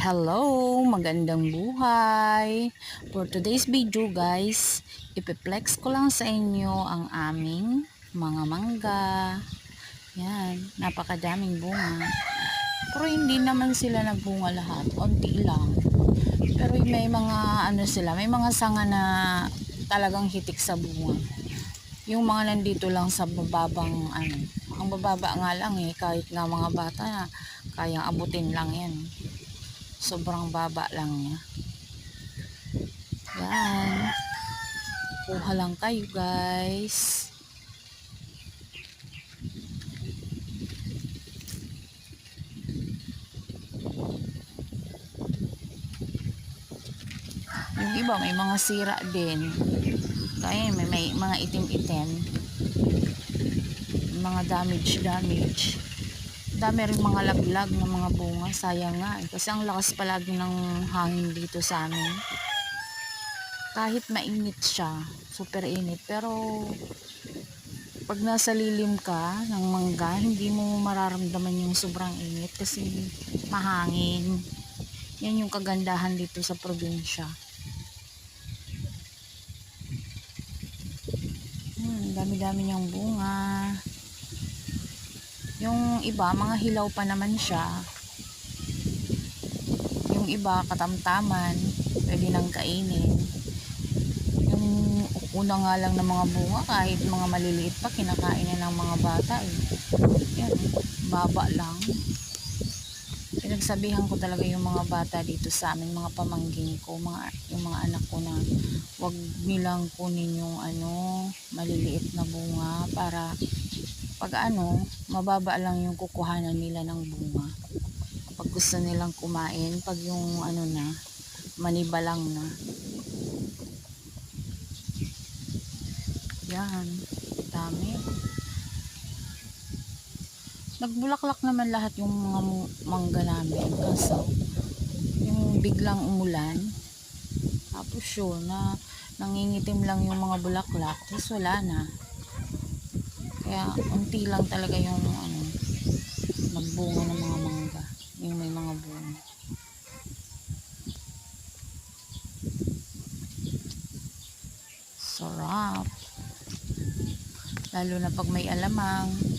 Hello, magandang buhay. For today's video guys, ipiplex ko lang sa inyo ang aming mga mangga. Yan, napakadaming bunga. Pero hindi naman sila nagbunga lahat, onti lang. Pero may mga may mga sanga na talagang hitik sa bunga. Yung mga nandito lang sa bababang ang bababa nga lang kahit nga mga bata na kayang abutin lang yan. Sobrang baba lang niya. Yan. Kuha lang kayo guys. Yung iba may mga sira din. Kaya may mga itim-itim. Mga damage. Dami rin mga laglag ng mga bunga. Sayang nga kasi ang lakas palagi ng hangin dito sa amin. Kahit mainit siya, super init, pero pag nasa lilim ka ng mangga, hindi mo mararamdaman yung sobrang init kasi mahangin. Yan yung kagandahan dito sa probinsya. Dami-dami niyang bunga. Yung iba, mga hilaw pa naman siya. Yung iba, katamtaman, pwede nang kainin. Yung una nga lang ng mga bunga, kahit mga maliliit pa, kinakain na ng mga bata Yan, baba lang. Pinagsabihan ko talaga yung mga bata dito sa amin, mga pamangkin ko, yung mga anak ko na wag nilang kunin yung maliliit na bunga para pag mababa lang yung kukuhanan nila ng bunga. Pag gusto nilang kumain, pag yung manibalang na. Yan, dami. Nagbulaklak naman lahat yung mga mangga namin kaso yung biglang umulan tapos yun nangingitim lang yung mga bulaklak tapos wala na, kaya unti lang talaga yung nagbunga ng mga mangga, yung may mga bunga. Sarap lalo na pag may alamang.